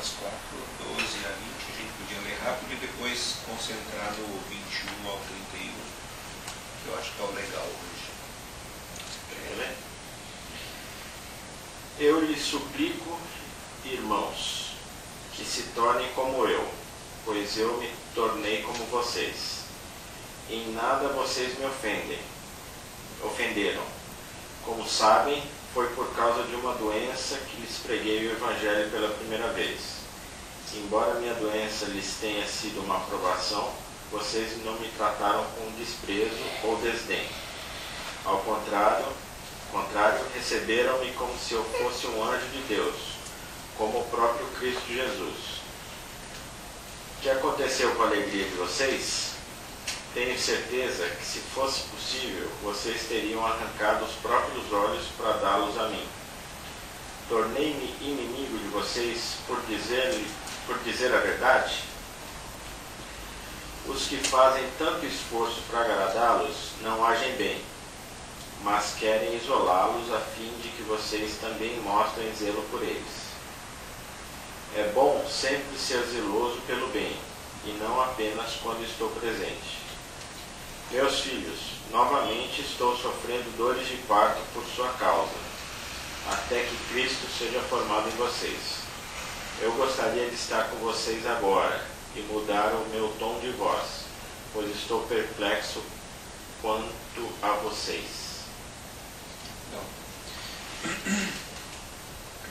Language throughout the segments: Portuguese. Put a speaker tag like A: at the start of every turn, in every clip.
A: Gálatas 4, 12 a 20, a gente podia ler rápido e depois concentrar no 21 ao 31, que eu acho que é o legal hoje.
B: Quer ler? Eu lhe suplico, irmãos, que se tornem como eu, pois eu me tornei como vocês. Em nada vocês me ofenderam. Como sabem, foi por causa de uma doença que lhes preguei o Evangelho pela primeira vez. Embora minha doença lhes tenha sido uma aprovação, vocês não me trataram com desprezo ou desdém. Ao contrário, receberam-me como se eu fosse um anjo de Deus, como o próprio Cristo Jesus. O que aconteceu com a alegria de vocês? Tenho certeza que, se fosse possível, vocês teriam arrancado os próprios olhos para dá-los a mim. Tornei-me inimigo de vocês por dizer a verdade? Os que fazem tanto esforço para agradá-los não agem bem, mas querem isolá-los a fim de que vocês também mostrem zelo por eles. É bom sempre ser zeloso pelo bem, e não apenas quando estou presente. Meus filhos, novamente estou sofrendo dores de parto por sua causa, até que Cristo seja formado em vocês. Eu gostaria de estar com vocês agora e mudar o meu tom de voz, pois estou perplexo quanto a vocês.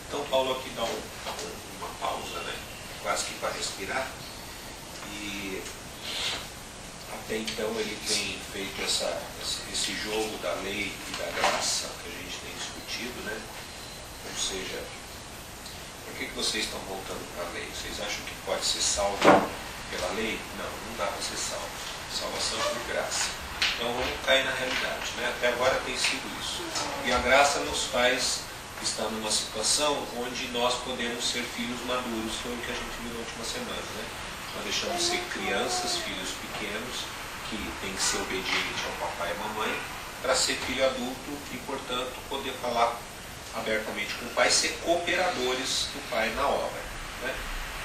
A: Então Paulo aqui dá uma pausa, né? Quase que para respirar. E até então ele tem feito esse jogo da lei e da graça que a gente tem discutido, né? Ou seja, por que vocês estão voltando para a lei? Vocês acham que pode ser salvo pela lei? Não dá para ser salvo. Salvação é por graça. Então vamos cair na realidade, né? Até agora tem sido isso. E a graça nos faz estar numa situação onde nós podemos ser filhos maduros, foi o que a gente viu na última semana, né? Nós deixamos de ser crianças, filhos pequenos, que tem que ser obediente ao papai e mamãe, para ser filho adulto e, portanto, poder falar abertamente com o pai, ser cooperadores do pai na obra, né?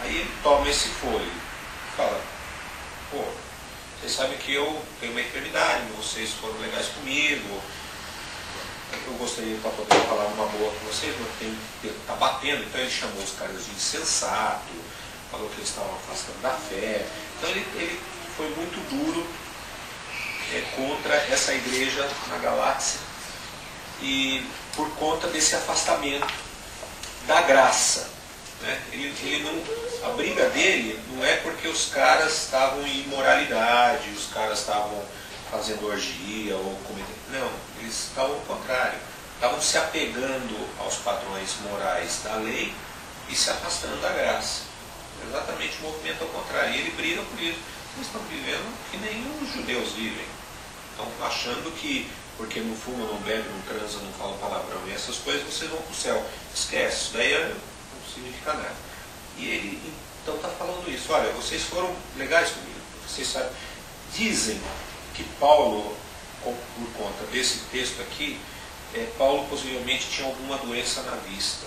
A: Aí ele toma esse fôlego e fala: pô, vocês sabem que eu tenho uma enfermidade, vocês foram legais comigo, eu gostaria para poder falar uma boa com vocês, mas está batendo. Então ele chamou os caras de insensato, falou que eles estavam afastando da fé. Então ele foi muito duro contra essa igreja na Galácia, e por conta desse afastamento da graça, né? A briga dele não é porque os caras estavam em imoralidade, os caras estavam fazendo orgia ou cometendo. Não, eles estavam ao contrário, estavam se apegando aos padrões morais da lei e se afastando da graça. Exatamente o movimento ao contrário. E ele briga por isso. Eles estão vivendo que nem os judeus vivem. Estão achando que porque não fuma, não bebe, não transa, não fala palavrão e essas coisas, vocês vão para o céu. Esquece, isso daí não significa nada. E ele então está falando isso. Olha, vocês foram legais comigo. Vocês sabem. Dizem que Paulo, por conta desse texto aqui, Paulo possivelmente tinha alguma doença na vista,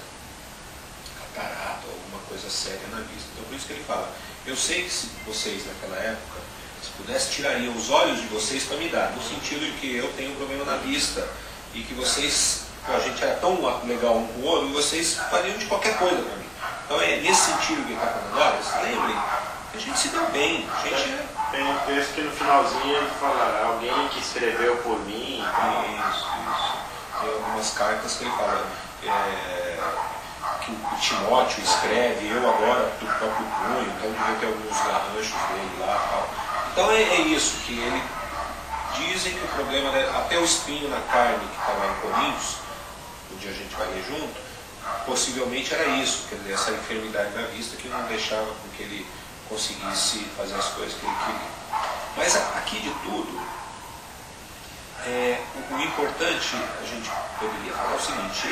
A: catarata, alguma coisa séria na vista. Então por isso que ele fala: eu sei que se vocês naquela época, se pudesse, tirariam os olhos de vocês para me dar, no sentido de que eu tenho um problema na vista e que vocês, a gente era tão legal um com o outro, e vocês fariam de qualquer coisa para mim. Então é nesse sentido que ele está falando. Olha, se lembrem, a gente se deu bem, a gente
B: Tem um texto que no finalzinho ele fala: alguém que escreveu por mim.
A: Isso. Tem algumas cartas que ele fala que o Timóteo escreve, eu agora do próprio punho, então devia ter alguns garranchos dele lá e tal. Então é isso, que ele dizem que o problema, até o espinho na carne que está lá em Coríntios, um dia a gente vai ler junto, possivelmente era isso, quer dizer, essa enfermidade na vista que não deixava com que ele conseguisse fazer as coisas que ele queria. Mas aqui de tudo, o importante, a gente poderia falar o seguinte: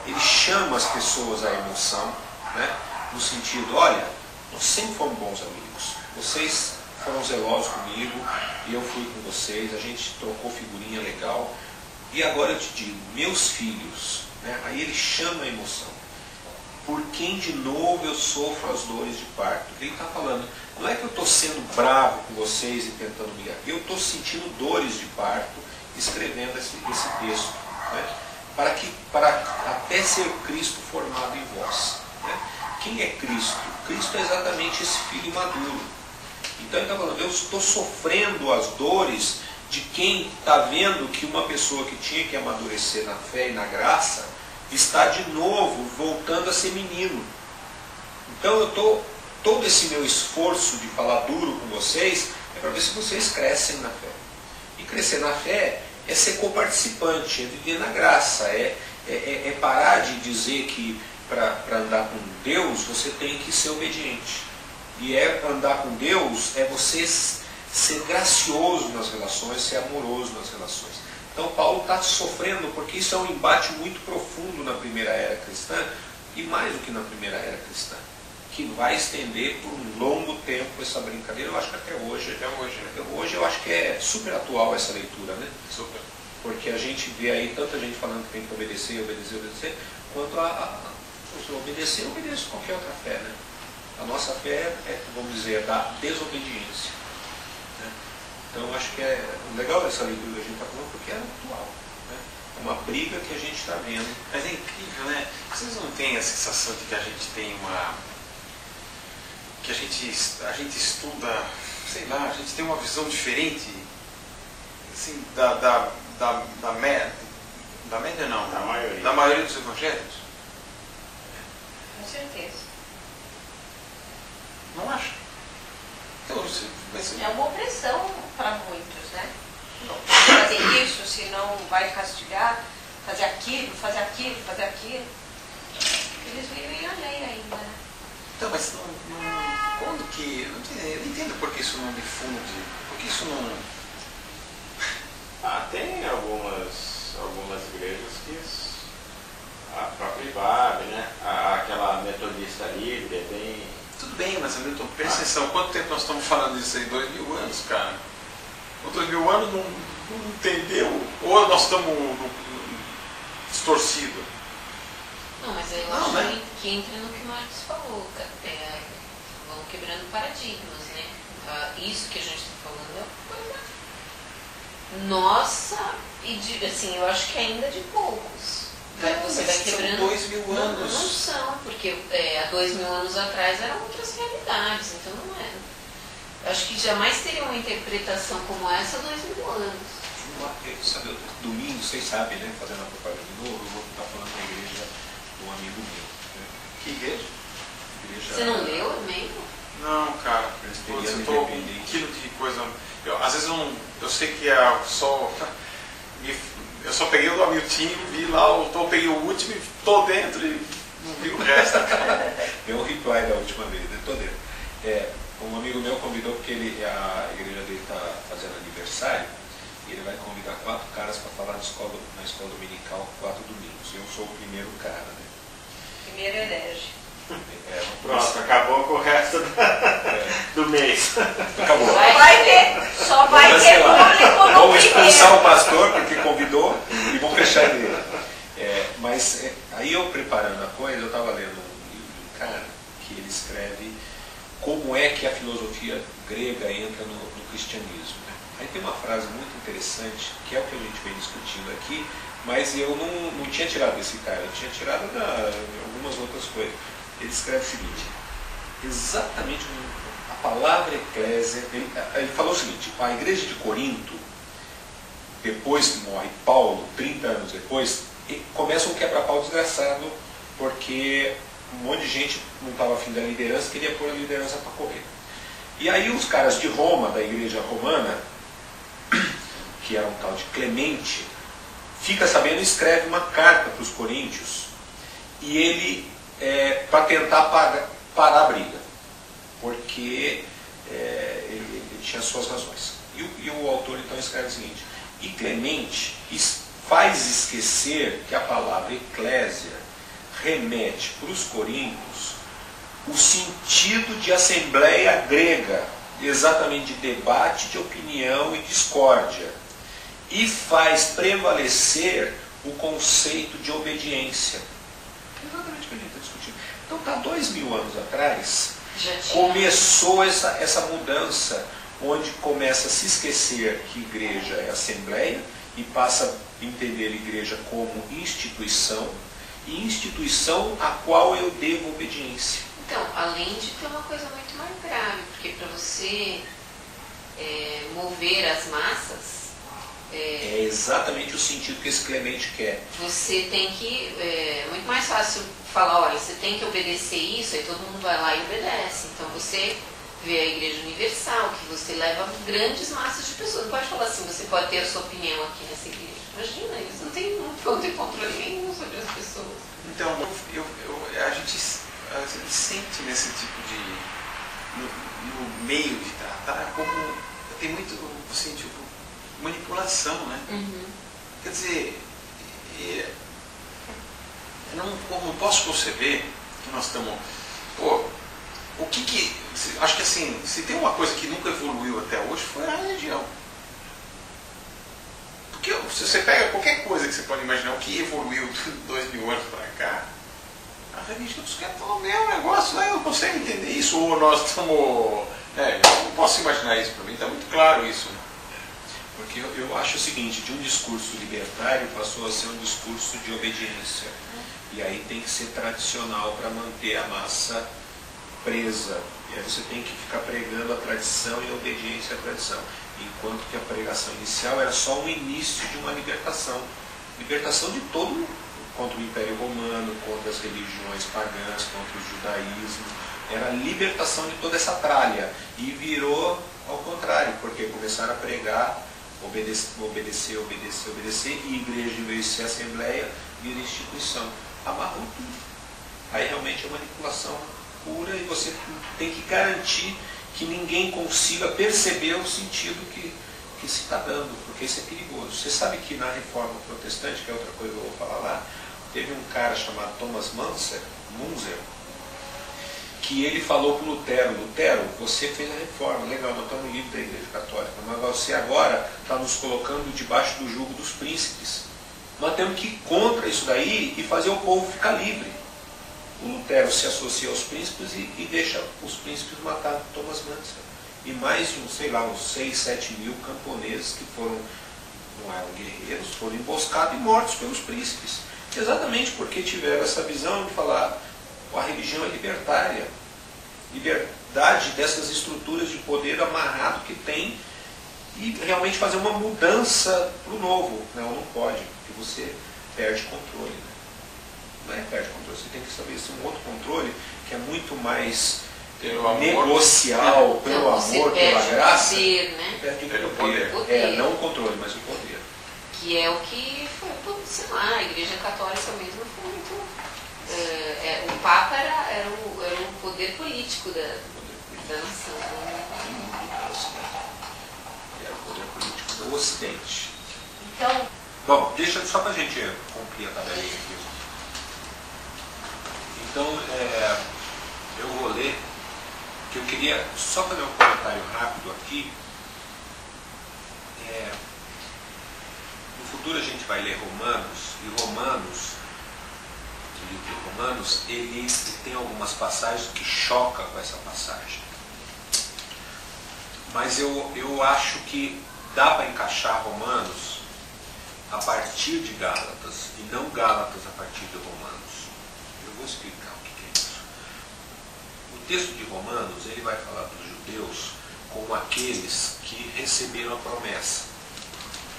A: ele chama as pessoas à emoção, né? No sentido: olha, nós sempre fomos bons amigos, vocês foram zelosos comigo e eu fui com vocês, a gente trocou figurinha legal, e agora eu te digo, meus filhos, né? Aí ele chama a emoção. por quem de novo eu sofro as dores de parto. Ele está falando, não é que eu estou sendo bravo com vocês e tentando me... Eu estou sentindo dores de parto escrevendo esse texto, né? Para até ser Cristo formado em vós. Né? Quem é Cristo? Cristo é exatamente esse filho maduro. Então ele está falando, eu estou sofrendo as dores de quem está vendo que uma pessoa que tinha que amadurecer na fé e na graça está de novo voltando a ser menino. Então eu estou, todo esse meu esforço de falar duro com vocês é para ver se vocês crescem na fé. E crescer na fé é ser coparticipante, é viver na graça, é parar de dizer que para andar com Deus você tem que ser obediente. E andar com Deus é você ser gracioso nas relações, ser amoroso nas relações. Então Paulo está sofrendo porque isso é um embate muito profundo na primeira era cristã, e mais do que na primeira era cristã, que vai estender por um longo tempo essa brincadeira. Eu acho que até hoje eu acho que é super atual essa leitura, né?
C: Super.
A: Porque a gente vê aí tanta gente falando que tem que obedecer, quanto a obedecer, eu obedeço qualquer outra fé, né? A nossa fé é, vamos dizer, da desobediência. Né? Então acho que é legal essa leitura que a gente está falando, porque é atual. Né? É uma briga que a gente está vendo.
C: Mas é incrível, né? Vocês não têm a sensação de que a gente tem uma... que a gente estuda, sei lá, a gente tem uma visão diferente, assim, da média não, da maioria dos evangelhos?
D: Com certeza.
C: Não acha? Então,
D: É uma opressão para muitos, né? Não fazer isso, senão vai castigar, fazer aquilo. Eles vivem a lei ainda, né?
C: Então, mas quando que... Eu não entendo por que isso não difunde, por que isso não...
B: Tem algumas igrejas que a própria IBAB, né? Aquela metodista livre é bem...
C: Tudo bem, mas Hamilton, presta atenção, quanto tempo nós estamos falando disso aí? 2000 anos, cara. Ou 2000 anos não entendeu, ou nós estamos distorcidos.
D: Não, mas eu acho que entra no que o Marcos falou, cara. Vão quebrando paradigmas, né? Isso que a gente está falando é uma coisa nossa, e assim, eu acho que ainda de poucos. Você vai quebrando.
C: São 2000 anos.
D: Não são, porque há 2000 anos atrás eram outras realidades, então não era. Eu acho que jamais teria uma interpretação como essa há 2000 anos.
A: Sabe, domingo, vocês sabem, né? Fazendo a propaganda de novo, eu vou estar falando da igreja do amigo meu. Né?
C: Que igreja?
D: Você não leu, é mesmo?
C: Não, cara. Eu estou com um quilo de coisa. Às vezes eu sei que eu só peguei o do Hamilton, vi lá, eu peguei o último e estou dentro e não vi o resto.
A: É um ritual da última vez, né? Estou dentro. Um amigo meu convidou porque a igreja dele está fazendo aniversário e ele vai convidar 4 caras para falar na escola dominical 4 domingos. Eu sou o primeiro cara, né?
D: Primeiro herege.
B: Pronto, acabou com o resto do mês.
A: Acabou.
D: Só vai ter público no
A: Vamos expulsar
D: primeiro.
A: o pastor porque convidou e vão fechar a igreja. Mas aí eu preparando a coisa, eu estava lendo um livro de um cara que ele escreve como é que a filosofia grega entra no cristianismo. Né? Aí tem uma frase muito interessante, que é o que a gente vem discutindo aqui, mas eu não tinha tirado desse cara, eu tinha tirado algumas outras coisas. Ele escreve o seguinte, exatamente a palavra eclésia, ele falou o seguinte, a igreja de Corinto, depois que morre Paulo, 30 anos depois, começa um quebra-pau desgraçado, porque um monte de gente não estava afim da liderança, queria pôr a liderança para correr. E aí os caras de Roma, da igreja romana, que era um tal de Clemente, fica sabendo e escreve uma carta para os coríntios, e ele, para tentar parar a briga, porque ele tinha suas razões. E o autor então escreve o seguinte, e Clemente faz esquecer que a palavra eclésia remete para os coríntios o sentido de assembleia grega, exatamente de debate, de opinião e discórdia, e faz prevalecer o conceito de obediência. Exatamente o que a gente está discutindo. Então, tá 2000 anos atrás,
D: Já tinha.
A: começou essa mudança, onde começa a se esquecer que igreja é assembleia e passa a entender a igreja como instituição, e instituição a qual eu devo obediência.
D: Então, além de ter uma coisa muito mais grave, porque para você mover as massas,
A: É exatamente o sentido que esse Clemente quer.
D: você tem que, muito mais fácil falar, olha, você tem que obedecer isso, aí todo mundo vai lá e obedece. Então você vê a Igreja Universal, que você leva grandes massas de pessoas. Não pode falar assim, você pode ter a sua opinião aqui nessa igreja. Imagina, eles não têm controle nenhum sobre as pessoas.
C: Então, a gente sente nesse tipo de... no meio de tratar, como tem muito, assim, tipo, manipulação, né?
D: Uhum.
C: Quer dizer, eu não posso conceber que nós estamos... Pô, acho que assim, se tem uma coisa que nunca evoluiu até hoje, foi a religião. Porque se você pega qualquer coisa que você pode imaginar, o que evoluiu de 2000 anos para cá, a religião dos caras estão no mesmo negócio, né? Eu não consigo entender isso, ou nós estamos... eu não posso imaginar isso para mim, está muito claro isso.
A: Porque eu acho o seguinte, de um discurso libertário passou a ser um discurso de obediência. E aí tem que ser tradicional para manter a massa presa. E aí você tem que ficar pregando a tradição e a obediência à tradição. Enquanto que a pregação inicial era só o início de uma libertação. Libertação de todo, contra o Império Romano, contra as religiões pagãs, contra o judaísmo. Era a libertação de toda essa tralha. E virou ao contrário, porque começaram a pregar, obedecer, e igreja, em vez de ser assembleia, vira instituição. Amarrou tudo. Aí realmente é manipulação pura e você tem que garantir que ninguém consiga perceber o sentido que se está dando, porque isso é perigoso. Você sabe que na Reforma Protestante, que é outra coisa que eu vou falar lá, teve um cara chamado Thomas Munzer, que ele falou para o Lutero, você fez a reforma, legal, nós estamos no livro da Igreja Católica, mas você agora está nos colocando debaixo do jugo dos príncipes. Nós temos que ir contra isso daí e fazer o povo ficar livre. O Lutero se associa aos príncipes e deixa os príncipes matar Thomas Munzer. E mais de uns 6, 7 mil camponeses que não eram guerreiros, foram emboscados e mortos pelos príncipes. Exatamente porque tiveram essa visão de falar, a religião é libertária. Liberdade dessas estruturas de poder amarrado que tem e realmente fazer uma mudança para o novo. Não pode, porque você perde controle. Né? Não é perde controle, você tem que estabelecer um outro controle que é muito mais negocial, pelo amor, pela graça.
D: Poder, né?
A: Perde o poder. Não o controle, mas o poder.
D: Que é o que foi, sei lá, a Igreja Católica mesmo foi muito... o Papa era o poder político da nação.
A: Era o poder político do Ocidente.
D: Então...
A: Bom, deixa só para a gente cumprir a tabelinha aqui. Então, eu vou ler, que eu queria só fazer um comentário rápido aqui. No futuro a gente vai ler Romanos, e o livro de Romanos, ele tem algumas passagens que chocam com essa passagem. Mas eu acho que dá para encaixar Romanos a partir de Gálatas, e não Gálatas a partir de Romanos. Eu vou explicar o que é isso. O texto de Romanos, ele vai falar dos judeus como aqueles que receberam a promessa,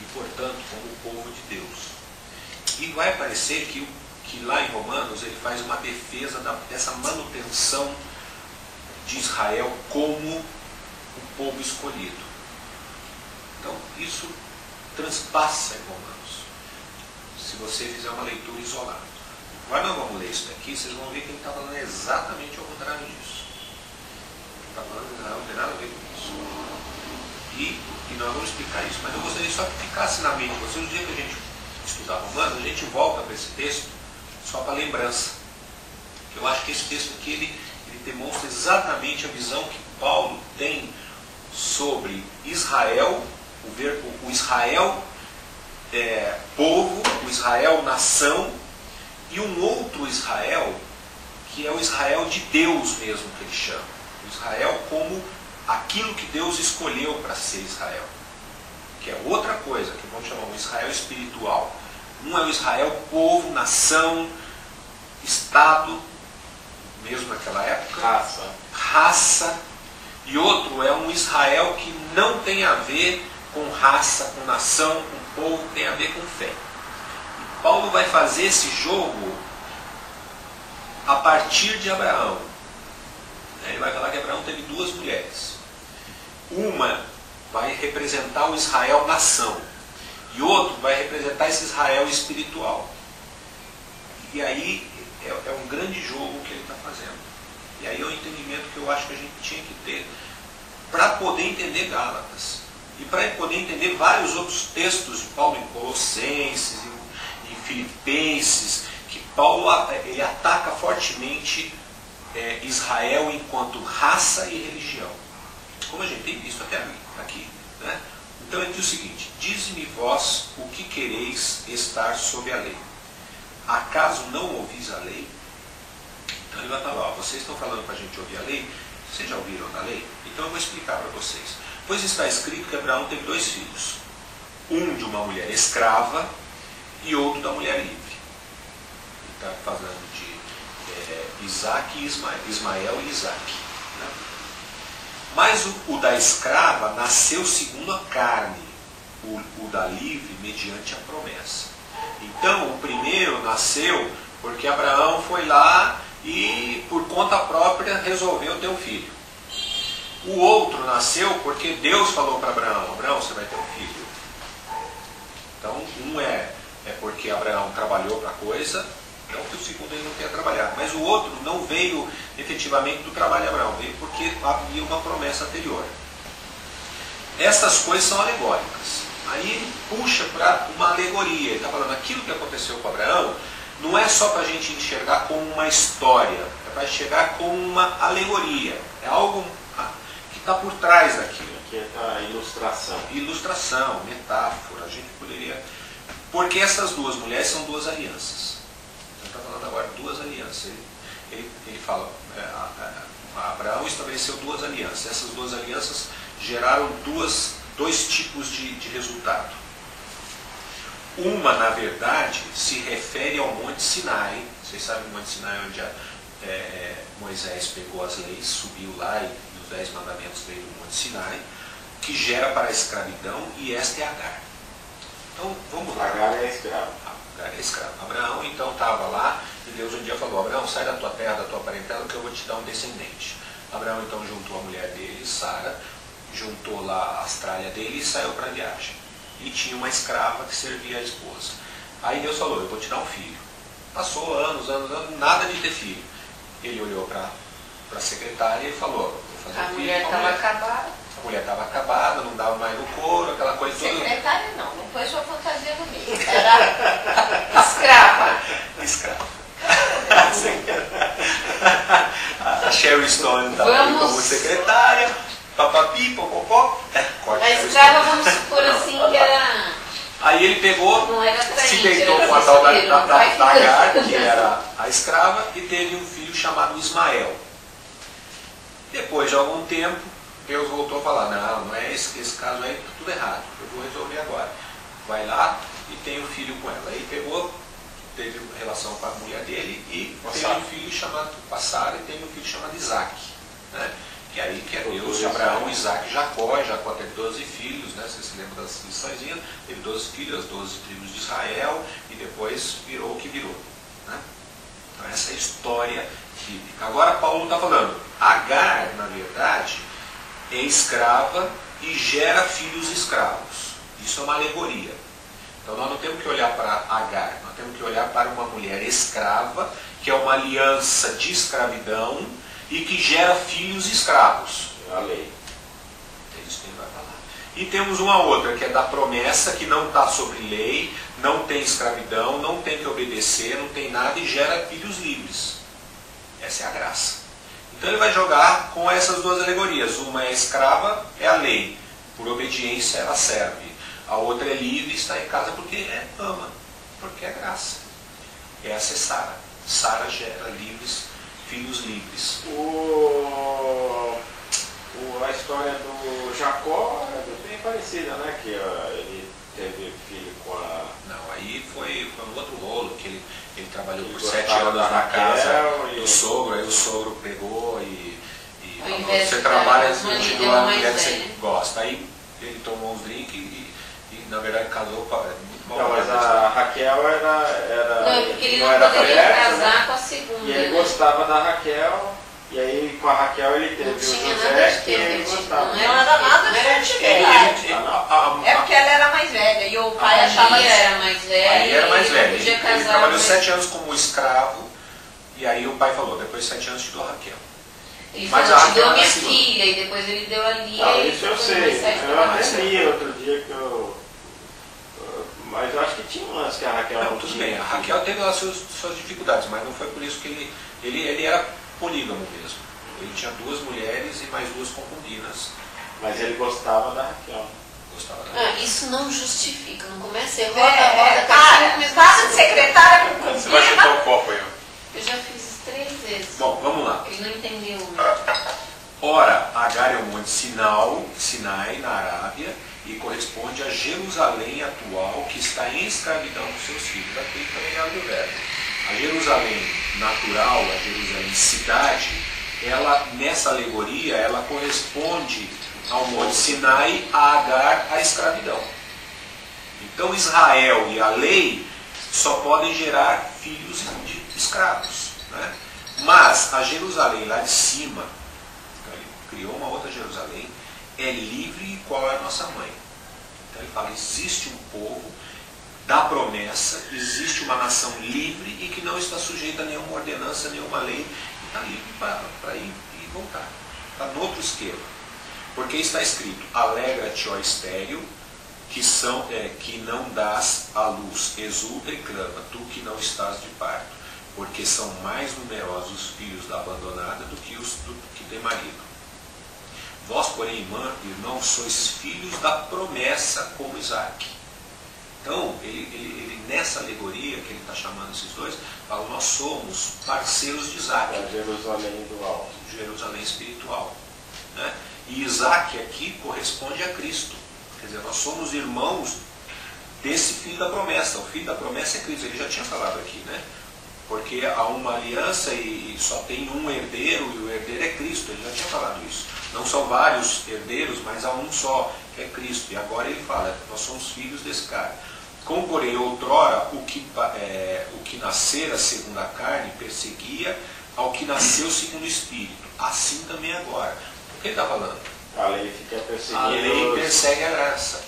A: e portanto como o povo de Deus. E vai parecer que lá em Romanos ele faz uma defesa dessa manutenção de Israel como o povo escolhido. Então isso transpassa em Romanos, se você fizer uma leitura isolada. Agora nós vamos ler isso daqui, vocês vão ver que ele está falando exatamente ao contrário disso. Ele está falando, não tem nada a ver com isso. E nós vamos explicar isso, mas eu gostaria só que ficasse na mente vocês, no dia que a gente estudar Romanos, a gente volta para esse texto só para lembrança. Eu acho que esse texto aqui, ele demonstra exatamente a visão que Paulo tem sobre Israel, o Israel povo, o Israel nação, e um outro Israel, que é o Israel de Deus mesmo que ele chama. O Israel como aquilo que Deus escolheu para ser Israel. Que é outra coisa, que vamos chamar um Israel espiritual. Um é o Israel povo, nação, Estado, mesmo naquela época, raça, e outro é um Israel que não tem a ver com raça, com nação, com povo, tem a ver com fé. E Paulo vai fazer esse jogo a partir de Abraão. Ele vai falar que Abraão teve duas mulheres. Uma vai representar o Israel nação, e outro vai representar esse Israel espiritual. E aí é um grande jogo que ele está fazendo. E aí é um entendimento que eu acho que a gente tinha que ter para poder entender Gálatas. E para poder entender vários outros textos de Paulo em Colossenses, em Filipenses, que Paulo ele ataca fortemente Israel enquanto raça e religião. Como a gente tem visto até aqui. Né? Então ele diz o seguinte: dize-me vós o que quereis estar sob a lei. Acaso não ouvis a lei? Então ele vai falar, vocês estão falando para a gente ouvir a lei? Vocês já ouviram da lei? Então eu vou explicar para vocês. Pois está escrito que Abraão teve 2 filhos. Um de uma mulher escrava e outro da mulher livre. Ele está falando de Isaac e Ismael e Isaac. Né? Mas o da escrava nasceu segundo a carne, o da livre mediante a promessa. Então o primeiro nasceu porque Abraão foi lá e por conta própria resolveu ter um filho. O outro nasceu porque Deus falou para Abraão: Abraão, você vai ter um filho. Então um é porque Abraão trabalhou para a coisa, não que o segundo ele não tenha trabalhado, mas o outro não veio efetivamente do trabalho de Abraão, veio porque havia uma promessa anterior. Essas coisas são alegóricas. Aí ele puxa para uma alegoria. Ele está falando aquilo que aconteceu com Abraão não é só para a gente enxergar como uma história, é para enxergar como uma alegoria. É algo que está por trás daquilo.
B: Aqui está a ilustração.
A: Ilustração, metáfora, a gente poderia... Porque essas duas mulheres são duas alianças. Ele está falando agora de duas alianças. Ele fala, Abraão estabeleceu duas alianças. Essas duas alianças geraram dois tipos de resultado. Uma, na verdade, se refere ao Monte Sinai. Vocês sabem o Monte Sinai onde Moisés pegou as leis, subiu lá e os 10 mandamentos veio do Monte Sinai, que gera para a escravidão, e esta é Agar. Então, vamos lá.
B: Agar é escravo.
A: Agar é escravo. Abraão, então, estava lá, e Deus um dia falou: Abraão, sai da tua terra, da tua parentela, que eu vou te dar um descendente. Abraão, então, juntou a mulher dele, Sara, juntou lá as tralhas dele e saiu para a viagem. E tinha uma escrava que servia a esposa. Aí Deus falou: eu vou te dar um filho. Passou anos, nada de ter filho. Ele olhou para a secretária e falou: vou fazer um filho.
D: A mulher estava acabada.
A: A mulher estava acabada, não dava mais no couro, aquela coisa toda.
D: Secretária não pôs sua fantasia no meio. Era escrava.
A: Escrava. A Sherry Stone estava ali como secretária, papapi, popopó.
D: A escrava, vamos supor assim, que era...
A: Aí ele pegou,
D: não era traíte,
A: se deitou com a tal da Agar, que era a escrava, e teve um filho chamado Ismael. Depois de algum tempo, Deus voltou a falar: não é esse caso aí, está tudo errado, eu vou resolver agora. Vai lá e tem um filho com ela. Aí pegou, teve relação com a mulher dele e teve um filho chamado Sara, e teve um filho chamado Isaac. Né? Que aí que é Deus de Abraão, Isaac e Jacó. Jacó teve 12 filhos, né? Vocês se lembram das liçõezinhas? Teve 12 filhos, as 12 tribos de Israel, e depois virou o que virou. Né? Então essa é a história bíblica. Agora Paulo está falando, Agar, na verdade, é escrava e gera filhos escravos. Isso é uma alegoria. Então nós não temos que olhar para Agar, nós temos que olhar para uma mulher escrava, que é uma aliança de escravidão e que gera filhos escravos.
B: É a lei.
A: É isso que ele vai falar. E temos uma outra, que é da promessa, que não está sobre lei, não tem escravidão, não tem que obedecer, não tem nada, e gera filhos livres. Essa é a graça. Então ele vai jogar com essas duas alegorias. Uma é escrava, é a lei. Por obediência ela serve. A outra é livre, está em casa porque ama, porque é graça. Essa é Sara. Sara gera livres filhos livres.
B: A história do Jacó é bem parecida, né? Que ele teve filho com a...
A: Não, aí foi um outro rolo, que ele trabalhou por
B: gostava
A: 7 anos
B: da
A: na casa
B: Raquel
A: do sogro, aí o sogro pegou e
D: Ao
A: falou,
D: invés
A: você
D: de
A: trabalha,
D: dar
A: eu
D: uma
A: te
D: deu
A: dou a
D: mais
A: mulher que você
D: velha.
A: gosta. Aí ele tomou uns drinks e na verdade casou com muito mal.
B: Não, mas a Raquel era
D: Não, é porque ele não
B: era
D: poderia
B: fértil,
D: casar
B: né?
D: com a segunda.
B: E ele
D: né?
B: gostava da Raquel, e aí com a Raquel ele teve
D: Não
B: o
D: tinha nada
B: José,
D: de
B: que ele
D: ter,
B: gostava.
D: não
E: Não era nada
D: Não era
E: de
A: Ele-
E: É porque ela era mais velha e o pai achava
D: Aí
E: que
D: era mais velho.
A: Aí era mais velho.
D: Podia
A: Ele
D: casar,
A: trabalhou
D: mas
A: 7 anos como escravo, e aí o pai falou, depois de 7 anos te dou a Raquel.
D: Ele
A: Mas
D: falou,
A: a
D: te dou
A: Raquel
D: minha
A: era segunda.
D: filha, e depois ele deu a Lia.
B: Não,
D: e
B: isso eu
D: depois
B: sei.
D: mais 7
B: Eu
D: pra
B: até
D: mais.
B: li outro dia que eu... Mas eu acho que tinha umas que a Raquel
A: Não, tudo bem, a Raquel teve as suas dificuldades, mas não foi por isso que ele era polígamo mesmo. Ele tinha 2 mulheres e mais 2 concubinas.
B: Mas ele gostava da Raquel.
A: Gostava da
D: Ah, isso não justifica, não começa a roda,
E: Para,
D: cachorro,
E: para de secretária com
C: Você vai chutar
E: concubina.
C: o copo aí, ó.
D: Eu já fiz isso 3 vezes.
A: Bom, vamos lá.
D: Ele não entendeu. Né?
A: Ora, Agar é o monte Sinai, na Arábia, e corresponde a Jerusalém atual, que está em escravidão com seus filhos. Aqui também é o verbo. A Jerusalém natural, a Jerusalém cidade, ela, nessa alegoria, ela corresponde ao monte Sinai, a Agar, a escravidão. Então Israel e a lei só podem gerar filhos de escravos. Né? Mas a Jerusalém lá de cima, ele criou uma outra Jerusalém, é livre igual a nossa mãe. Então ele fala, existe um povo da promessa, existe uma nação livre e que não está sujeita a nenhuma ordenança, nenhuma lei, e está livre para ir e voltar. Está no outro esquema. Porque está escrito, alegra-te, ó estéril, que não dás à luz, exulta e clama, tu que não estás de parto, porque são mais numerosos os filhos da abandonada do que os que tem marido. Vós, porém, irmãos, sois filhos da promessa como Isaac. Então, ele nessa alegoria que ele está chamando esses dois, fala, nós somos parceiros de Isaac.
B: Da Jerusalém do alto.
A: Jerusalém espiritual. Né? E Isaac aqui corresponde a Cristo. Quer dizer, nós somos irmãos desse filho da promessa. O filho da promessa é Cristo. Ele já tinha falado aqui, né? Porque há uma aliança e só tem um herdeiro, e o herdeiro é Cristo. Ele já tinha falado isso. Não são vários herdeiros, mas há um só, que é Cristo. E agora ele fala, nós somos filhos desse cara. Como, porém, outrora, o que nascera segundo a carne perseguia ao que nasceu segundo o Espírito. Assim também agora. O que ele está falando?
B: A lei fica perseguindo.
A: A lei persegue a graça.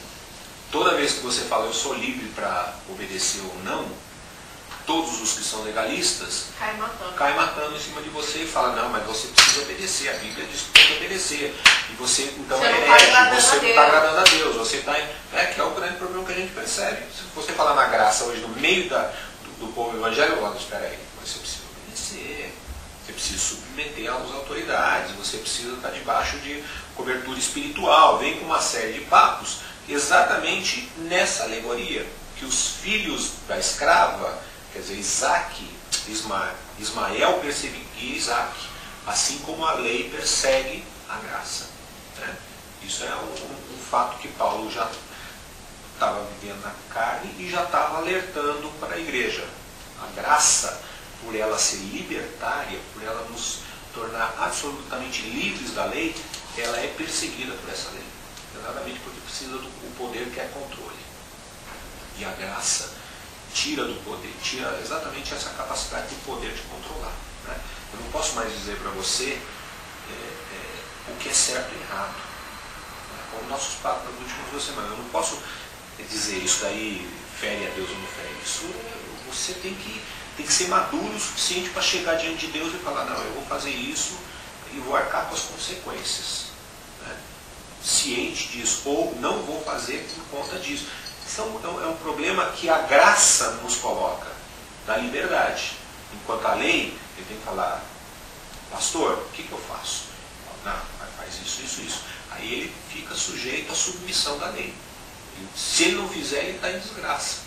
A: Toda vez que você fala, eu sou livre para obedecer ou não, todos os que são legalistas caem matando em cima de você e falam, não, mas você precisa obedecer, a Bíblia diz que tem que obedecer. E você, então,
E: Você
A: é
E: não tá
A: herege,
E: agradando
A: você
E: a
A: não está
E: Deus.
A: agradando a Deus, você está... que é o grande problema que a gente percebe. Se você falar na graça hoje, no meio do povo evangélico, olha, espera aí, mas você precisa obedecer, você precisa submeter às autoridades, você precisa estar debaixo de cobertura espiritual, vem com uma série de papos, exatamente nessa alegoria, que os filhos da escrava, quer dizer, Ismael perseguia Isaac, assim como a lei persegue a graça. Né? Isso é um fato que Paulo já estava vivendo na carne e já estava alertando para a igreja. A graça, por ela ser libertária, por ela nos tornar absolutamente livres da lei, ela é perseguida por essa lei. Exatamente porque precisa do poder que é controle. E a graça tira do poder, tira exatamente essa capacidade do poder de controlar. Né? Eu não posso mais dizer para você o que é certo e errado. Né? Como nossos papos nas últimas 2 semanas. Eu não posso dizer isso daí fere a Deus ou não fere. Isso você tem que ser maduro o suficiente para chegar diante de Deus e falar, não, eu vou fazer isso e vou arcar com as consequências. Né? Ciente disso, ou não vou fazer por conta disso. Isso é um problema que a graça nos coloca, da liberdade. Enquanto a lei, ele tem que falar, pastor, o que eu faço? Não, faz isso. Aí ele fica sujeito à submissão da lei. E se ele não fizer, ele está em desgraça.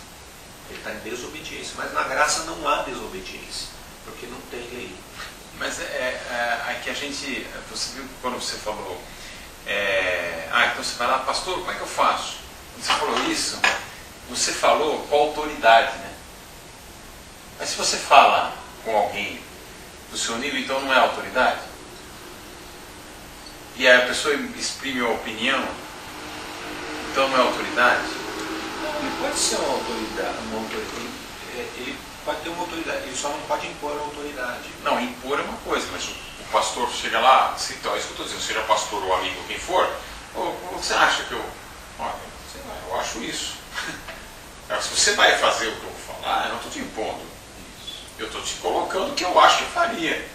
A: Ele está em desobediência. Mas na graça não há desobediência. porque não tem lei.
C: Mas que a gente, você viu quando você falou, então você vai lá, pastor, como é que eu faço? Quando você falou isso, você falou com autoridade, né? Mas se você fala com alguém do seu nível, então não é autoridade? E aí a pessoa exprime a opinião, então não é autoridade?
A: Não, ele pode ser uma autoridade, ele pode ter uma autoridade, ele só não pode impor a autoridade.
C: Não, impor é uma coisa, mas o pastor chega lá, então é isso que eu estou dizendo, seja pastor ou amigo, quem for, você acha que olha, sei lá, eu acho isso. Se você vai fazer o que eu vou falar, eu não estou te impondo. Eu estou te colocando o que eu acho que faria.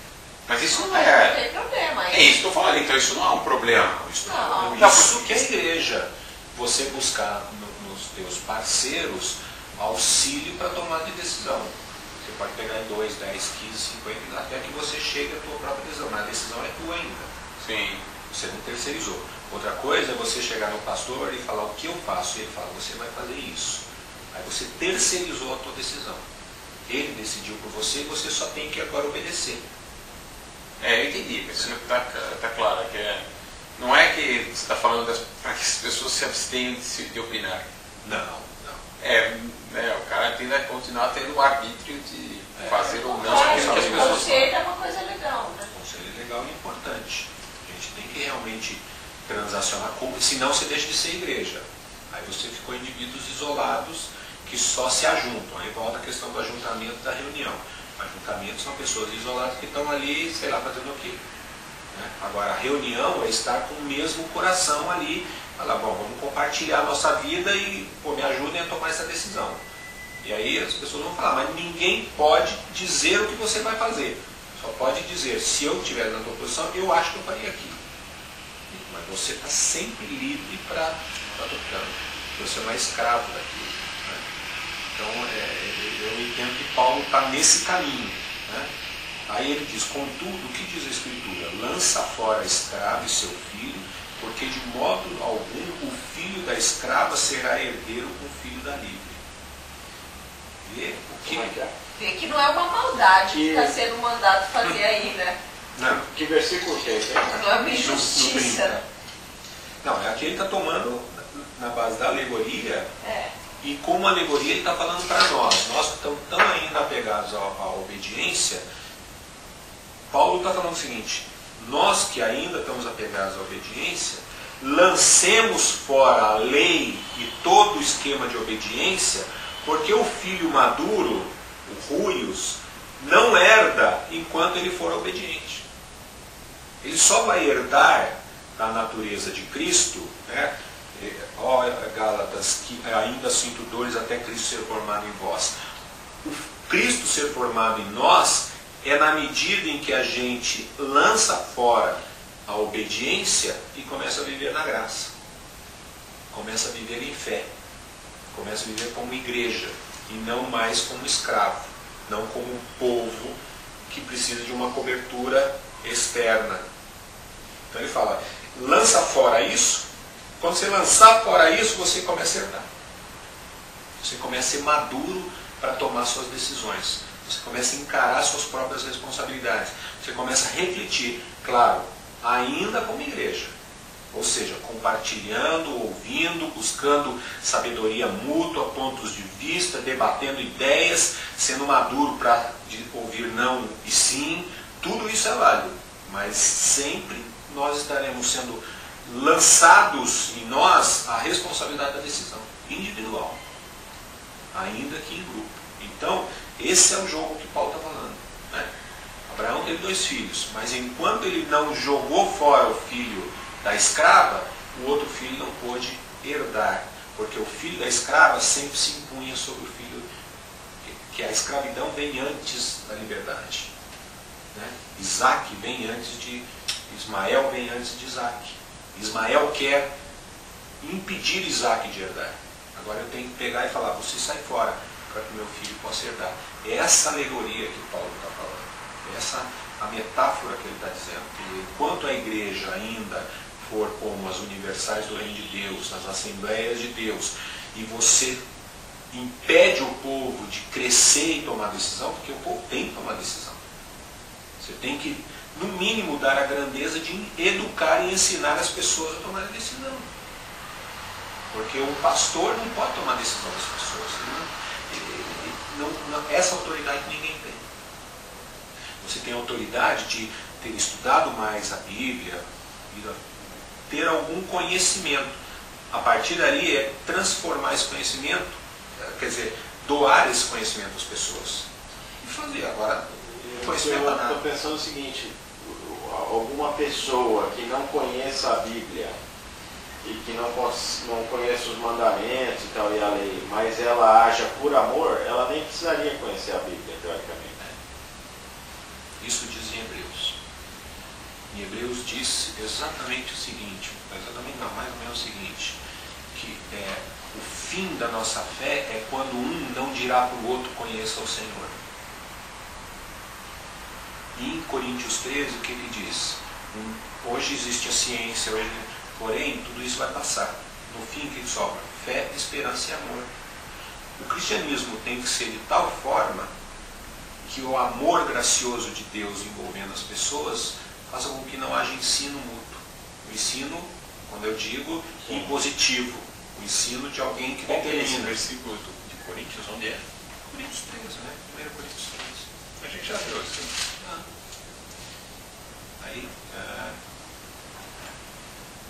C: Mas isso não
E: Não tem problema.
C: É isso que eu falei, então isso não é um problema. Isso
E: Não.
A: Isso que a igreja, você buscar nos teus parceiros auxílio para tomar de decisão. Você pode pegar em 2, 10, 15, 50, até que você chegue à tua própria decisão, mas a decisão é tua ainda.
C: Sim.
A: Você não terceirizou. Outra coisa é você chegar no pastor e falar o que eu faço, e ele fala, você vai fazer isso. Aí você terceirizou a tua decisão. Ele decidiu por você e você só tem que agora obedecer.
C: Eu entendi, mas isso está claro. Não é que você está falando para que as pessoas se abstenham de opinar.
A: Não.
C: O cara tem que continuar tendo o arbítrio de fazer ou não
E: Mas
C: aquilo que as
E: o
C: pessoas
E: conselho é uma coisa legal, né?
A: O conselho é legal e importante. A gente tem que realmente transacionar, senão você deixa de ser igreja. Aí você ficou indivíduos isolados que só se ajuntam. Aí volta a questão do ajuntamento da reunião. Ajuntamento são pessoas isoladas que estão ali, sei lá, fazendo o quê? Né? Agora, a reunião é estar com o mesmo coração ali, falar, bom, vamos compartilhar a nossa vida e me ajudem a tomar essa decisão. E aí as pessoas vão falar, mas ninguém pode dizer o que você vai fazer. Só pode dizer, se eu estiver na tua posição, eu acho que eu faria aquilo. Mas você está sempre livre para tocar. Você não é escravo daquilo. Né? Então, eu entendo que Paulo está nesse caminho. Né? Aí ele diz, contudo, o que diz a Escritura? Lança fora a escrava e seu filho, porque de modo algum o filho da escrava será herdeiro com o filho da livre. Vê o que
E: Vê que não é uma maldade que está sendo mandado fazer aí, né?
A: Não.
B: Que versículo que é esse?
E: Não é uma injustiça.
A: Não, aqui ele está tomando na base da alegoria,
E: É.
A: e como alegoria ele está falando para nós. Nós que estamos tão ainda apegados à obediência, Paulo está falando o seguinte, nós que ainda estamos apegados à obediência, lancemos fora a lei e todo o esquema de obediência, porque o filho maduro, o ruios, não herda enquanto ele for obediente. Ele só vai herdar da natureza de Cristo, né? Ó Gálatas, que ainda sinto dores até Cristo ser formado em vós. O Cristo ser formado em nós é na medida em que a gente lança fora a obediência e começa a viver na graça. Começa a viver em fé. Começa a viver como igreja e não mais como escravo, não como um povo que precisa de uma cobertura externa. Então ele fala, lança fora isso. Quando você lançar fora isso, você começa a herdar. Você começa a ser maduro para tomar suas decisões. Você começa a encarar suas próprias responsabilidades. Você começa a refletir, claro, ainda como igreja. Ou seja, compartilhando, ouvindo, buscando sabedoria mútua, pontos de vista, debatendo ideias, sendo maduro para ouvir não e sim. Tudo isso é válido. Mas sempre nós estaremos sendo lançados em nós a responsabilidade da decisão individual, ainda que em grupo. Então, esse é o jogo que Paulo está falando. Né? Abraão teve 2 filhos, mas enquanto ele não jogou fora o filho da escrava, o outro filho não pôde herdar, porque o filho da escrava sempre se impunha sobre o filho, que a escravidão vem antes da liberdade. Né? Isaac vem antes de Ismael, vem antes de Isaac. Ismael quer impedir Isaac de herdar. Agora eu tenho que pegar e falar, você sai fora para que meu filho possa herdar. É essa alegoria que Paulo está falando. Essa a metáfora que ele está dizendo. Que enquanto a igreja ainda for como as universais do reino de Deus, nas assembleias de Deus, e você impede o povo de crescer e tomar decisão, porque o povo tem que tomar decisão. Você tem que, no mínimo, dar a grandeza de educar e ensinar as pessoas a tomarem decisão. Porque o pastor não pode tomar decisão das pessoas. Essa autoridade ninguém tem. Você tem a autoridade de ter estudado mais a Bíblia, ter algum conhecimento. A partir dali é transformar esse conhecimento, quer dizer, doar esse conhecimento às pessoas. E fazer. Agora,
B: eu estou pensando o seguinte, alguma pessoa que não conheça a Bíblia e que não conheça os mandamentos e tal, e a lei, mas ela haja por amor, ela nem precisaria conhecer a Bíblia, teoricamente.
A: Isso diz em Hebreus. Em Hebreus diz exatamente o seguinte, mais ou menos o seguinte, que o fim da nossa fé é quando um não dirá para o outro, conheça o Senhor. E em Coríntios 13, o que ele diz? Hoje existe a ciência, porém, tudo isso vai passar. No fim, o que sobra? Fé, esperança e amor. O cristianismo tem que ser de tal forma que o amor gracioso de Deus envolvendo as pessoas faça com que não haja ensino mútuo. O ensino, quando eu digo, impositivo. O ensino de alguém que determina.
C: Esse versículo de Coríntios, onde é?
A: Coríntios 13, né? 1 Coríntios 13.
C: A gente já viu assim.
A: Aí,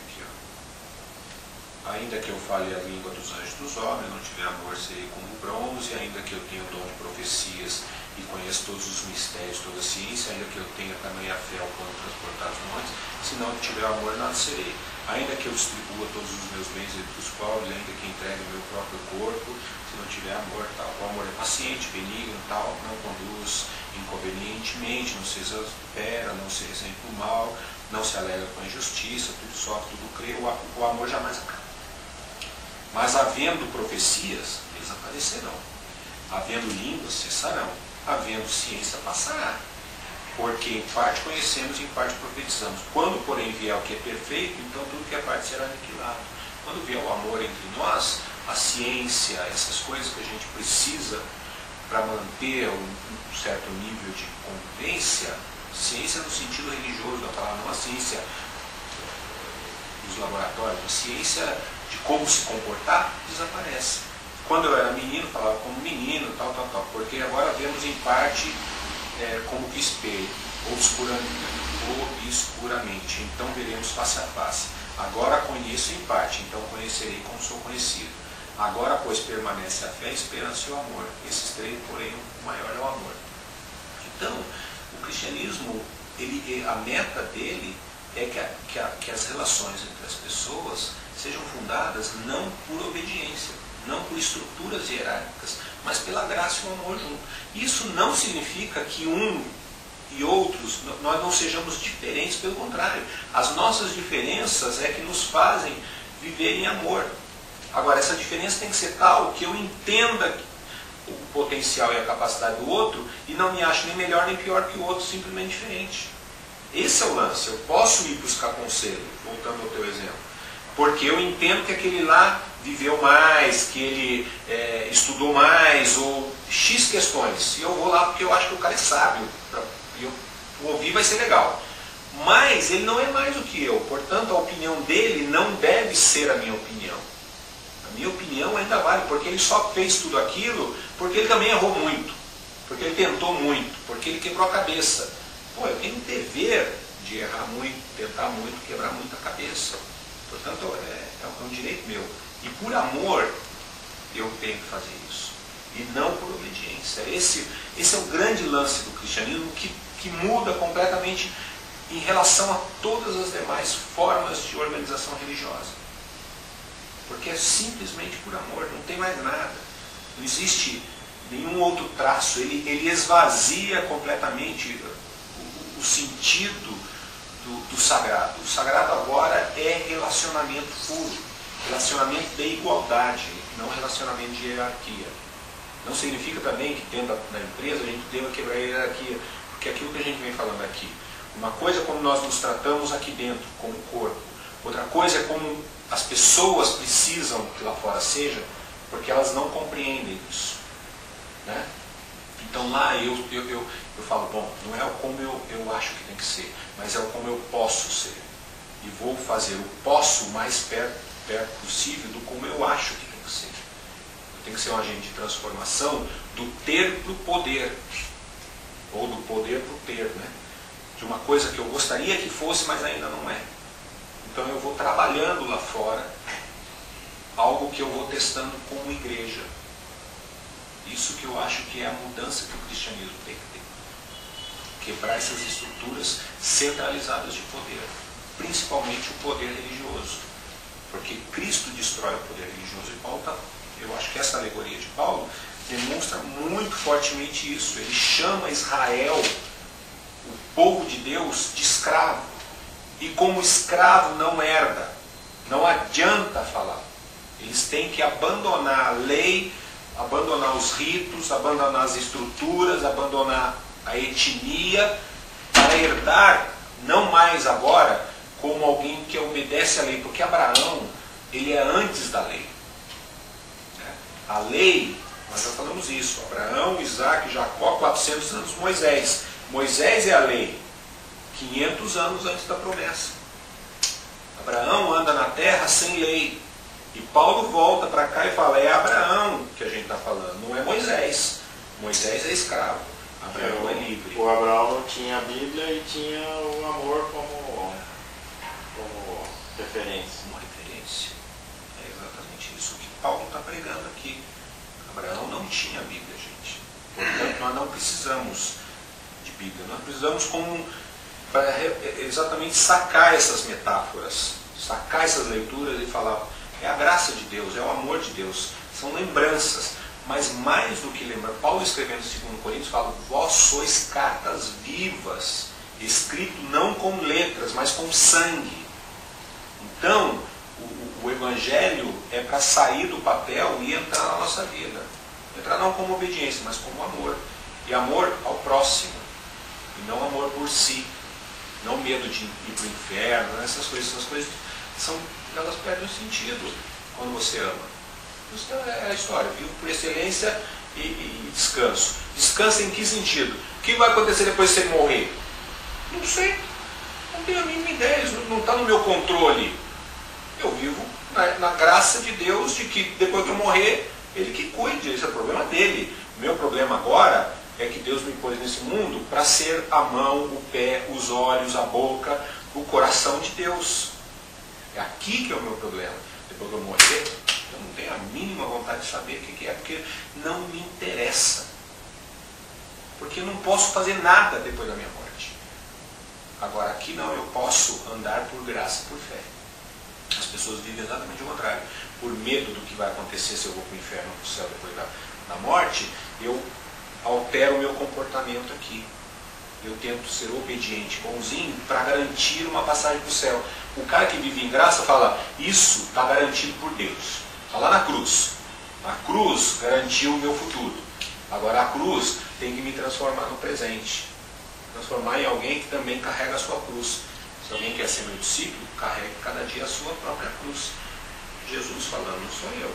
A: aqui, ó. Ainda que eu fale a língua dos anjos dos homens, não tiver amor, serei como bronze, ainda que eu tenha o dom de profecias e conheço todos os mistérios, toda a ciência, ainda que eu tenha tamanha fé ao ponto de transportar os montes, se não tiver amor, nada serei. Ainda que eu distribua todos os meus bens entre os pobres, ainda que entregue o meu próprio corpo, se não tiver amor, tal. O amor é paciente, benigno, tal, não conduz inconvenientemente, não se exaspera, não se ressente do mal, não se alegra com a injustiça, tudo sofre, tudo crê, o amor jamais acaba. Mas havendo profecias, eles aparecerão. Havendo línguas, cessarão. Havendo ciência, passará. Porque em parte conhecemos e em parte profetizamos. Quando, porém, vier o que é perfeito, então tudo que é parte será aniquilado. Quando vier o amor entre nós, a ciência, essas coisas que a gente precisa para manter um certo nível de convivência, ciência no sentido religioso da palavra, não a ciência dos laboratórios, a ciência de como se comportar, desaparece. Quando eu era menino, falava como menino, tal, porque agora vemos em parte como que espelho, obscuramente, então veremos face a face. Agora conheço em parte, então conhecerei como sou conhecido. Agora, pois, permanece a fé, a esperança e o amor. Esses três, porém, o maior é o amor. Então, o cristianismo, a meta dele é que as relações entre as pessoas sejam fundadas não por obediência, não por estruturas hierárquicas, mas pela graça e o amor junto. Isso não significa que um e outros, nós não sejamos diferentes, pelo contrário. As nossas diferenças é que nos fazem viver em amor. Agora, essa diferença tem que ser tal que eu entenda o potencial e a capacidade do outro e não me ache nem melhor nem pior que o outro, simplesmente diferente. Esse é o lance. Eu posso ir buscar conselho, voltando ao teu exemplo, porque eu entendo que aquele lá viveu mais, que ele estudou mais, ou X questões. E eu vou lá porque eu acho que o cara é sábio. E eu ouvir vai ser legal. Mas ele não é mais do que eu. Portanto, a opinião dele não deve ser a minha opinião. A minha opinião ainda vale, porque ele só fez tudo aquilo porque ele também errou muito. Porque ele tentou muito. Porque ele quebrou a cabeça. Pô, eu tenho um dever de errar muito, tentar muito, quebrar muito a cabeça. Portanto, é um direito meu. E por amor, eu tenho que fazer isso. E não por obediência. Esse é o grande lance do cristianismo que muda completamente em relação a todas as demais formas de organização religiosa. Porque é simplesmente por amor, não tem mais nada. Não existe nenhum outro traço. Ele esvazia completamente o sentido do sagrado. O sagrado agora é relacionamento puro, relacionamento de igualdade, não relacionamento de hierarquia. Não significa também que dentro da empresa a gente deva quebrar a hierarquia, porque é aquilo que a gente vem falando aqui. Uma coisa é como nós nos tratamos aqui dentro, como corpo. Outra coisa é como as pessoas precisam que lá fora seja, porque elas não compreendem isso. Né? Então lá eu falo, bom, não é como eu acho que tem que ser, mas é como eu posso ser. E vou fazer o posso o mais perto possível do como eu acho que tem que ser. Eu tenho que ser um agente de transformação do ter para o poder. Ou do poder para o ter, né? De uma coisa que eu gostaria que fosse, mas ainda não é. Então eu vou trabalhando lá fora algo que eu vou testando como igreja. Isso que eu acho que é a mudança que o cristianismo tem que ter. Quebrar essas estruturas centralizadas de poder. Principalmente o poder religioso. Porque Cristo destrói o poder religioso. E Paulo eu acho que essa alegoria de Paulo demonstra muito fortemente isso. Ele chama Israel, o povo de Deus, de escravo. E como escravo não herda. Não adianta falar. Eles têm que abandonar a lei, abandonar os ritos, abandonar as estruturas, abandonar a etnia, para herdar, não mais agora, como alguém que obedece à lei. Porque Abraão, ele é antes da lei. A lei, nós já falamos isso, Abraão, Isaac, Jacó, 400 anos, Moisés. Moisés é a lei, 500 anos antes da promessa. Abraão anda na terra sem lei. E Paulo volta para cá e fala, é Abraão que a gente está falando, não é Moisés. Moisés é escravo, Abraão é livre.
B: O Abraão não tinha a Bíblia e tinha o amor como referência.
A: Uma referência. É exatamente isso que Paulo está pregando aqui. Abraão não tinha a Bíblia, gente. Portanto, nós não precisamos de Bíblia. Nós precisamos para exatamente sacar essas metáforas, sacar essas leituras e falar, é a graça de Deus, é o amor de Deus, são lembranças. Mas mais do que lembrar, Paulo escrevendo em 2 Coríntios fala, vós sois cartas vivas, escrito não com letras, mas com sangue. Então, o Evangelho é para sair do papel e entrar na nossa vida. Entrar não como obediência, mas como amor. E amor ao próximo. E não amor por si. Não medo de ir para o inferno. Essas coisas elas perdem o sentido quando você ama. Isso é a história. Vivo por excelência e descanso. Descansa em que sentido? O que vai acontecer depois de você morrer? Não sei. Não tenho a mínima ideia. Isso não está no meu controle. Eu vivo na graça de Deus, de que depois que eu morrer, Ele que cuide, esse é o problema dele. O meu problema agora é que Deus me pôs nesse mundo para ser a mão, o pé, os olhos, a boca, o coração de Deus. É aqui que é o meu problema. Depois que eu morrer, eu não tenho a mínima vontade de saber o que é, porque não me interessa. Porque eu não posso fazer nada depois da minha morte. Agora aqui não, eu posso andar por graça e por fé. As pessoas vivem exatamente o contrário. Por medo do que vai acontecer se eu vou para o inferno ou para o céu depois da morte, eu altero o meu comportamento aqui. Eu tento ser obediente, bonzinho, para garantir uma passagem para o céu. O cara que vive em graça fala, isso está garantido por Deus. Está lá na cruz. A cruz garantiu o meu futuro. Agora a cruz tem que me transformar no presente. Transformar em alguém que também carrega a sua cruz. Se alguém quer ser meu discípulo, carregue cada dia a sua própria cruz. Jesus falando, não sou eu.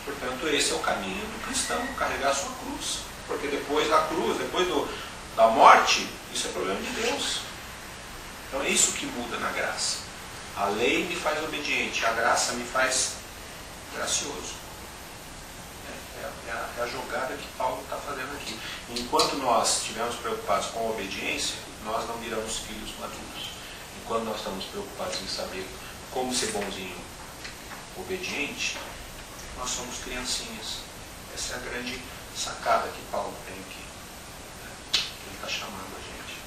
A: Portanto, esse é o caminho do cristão, carregar a sua cruz. Porque depois da cruz, depois da morte, isso é problema de Deus. Então é isso que muda na graça. A lei me faz obediente, a graça me faz gracioso. É a jogada que Paulo está fazendo aqui. Enquanto nós estivermos preocupados com a obediência, nós não viramos filhos maduros. Enquanto nós estamos preocupados em saber como ser bonzinho, obediente, nós somos criancinhas. Essa é a grande sacada que Paulo tem aqui. Ele está chamando a gente.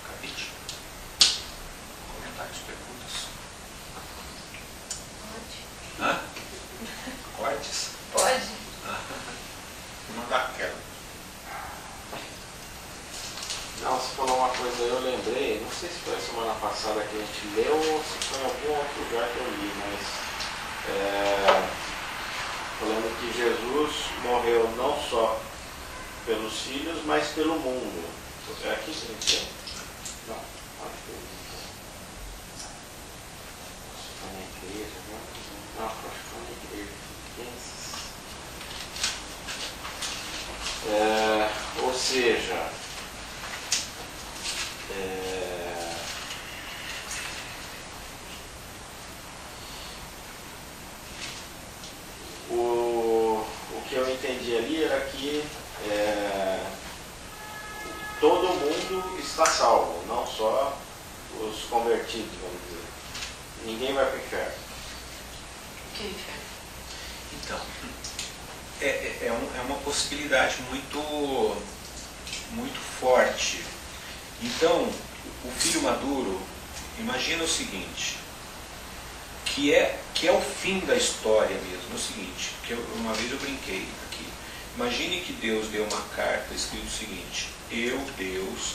A: Capite. Comentários, perguntas?
D: Pode.
A: Hã? Cortes?
D: Pode.
A: Vou mandar aquela.
B: Não, você falou uma coisa aí, eu lembrei, não sei se foi a semana passada que a gente leu ou se foi em algum outro lugar que eu li, mas falando que Jesus morreu não só pelos filhos, mas pelo mundo. É aqui que a gente tem? Não, acho que foi na igreja, não, acho que foi na igreja. os convertidos, vamos dizer. Ninguém vai para o inferno.
D: O que é o inferno?
A: Então, é uma possibilidade muito forte. Então, o filho maduro, imagina o seguinte, que é o fim da história mesmo, é o seguinte, que uma vez eu brinquei aqui. Imagine que Deus deu uma carta escrito o seguinte: eu, Deus,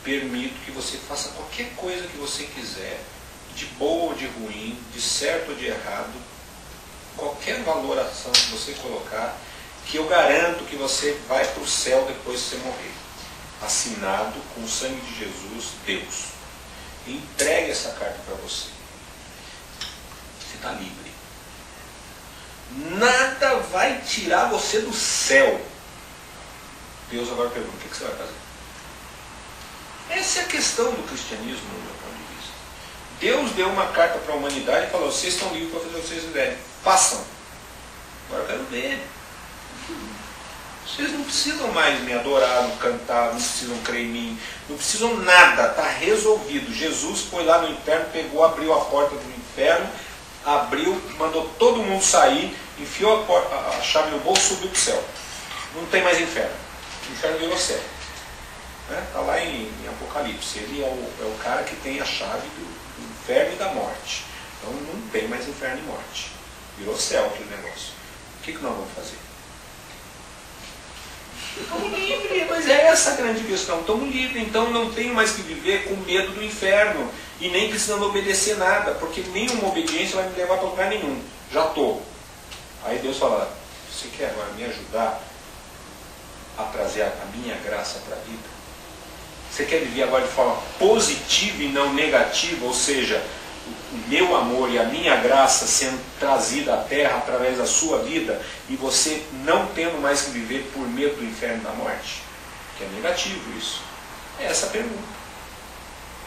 A: permito que você faça qualquer coisa que você quiser, de boa ou de ruim, de certo ou de errado, qualquer valoração que você colocar, que eu garanto que você vai para o céu depois que você morrer. Assinado com o sangue de Jesus, Deus. Entregue essa carta para você. Você está livre. Nada vai tirar você do céu. Deus agora pergunta: o que você vai fazer? Essa é a questão do cristianismo, no meu ponto de vista. Deus deu uma carta para a humanidade e falou: vocês estão livres para fazer o que vocês quiserem. Façam. Agora eu quero ver. Vocês não precisam mais me adorar, não cantar, não precisam crer em mim, não precisam nada, está resolvido. Jesus foi lá no inferno, pegou, abriu a porta do inferno, abriu, mandou todo mundo sair, enfiou a chave no bolso e subiu para o céu. Não tem mais inferno. O inferno virou céu. Está lá em Apocalipse. Ele é o cara que tem a chave do inferno e da morte. Então não tem mais inferno e morte. Virou céu aquele negócio. O que nós vamos fazer? Estamos livres, mas é essa a grande questão. Estamos livres, então não tenho mais que viver com medo do inferno e nem precisando obedecer nada, porque nenhuma obediência vai me levar para lugar nenhum. Já estou. Aí Deus fala: você quer agora me ajudar a trazer a minha graça para a vida? Você quer viver agora de forma positiva e não negativa, ou seja, o meu amor e a minha graça sendo trazida à terra através da sua vida e você não tendo mais que viver por medo do inferno e da morte? Que é negativo isso. É essa a pergunta.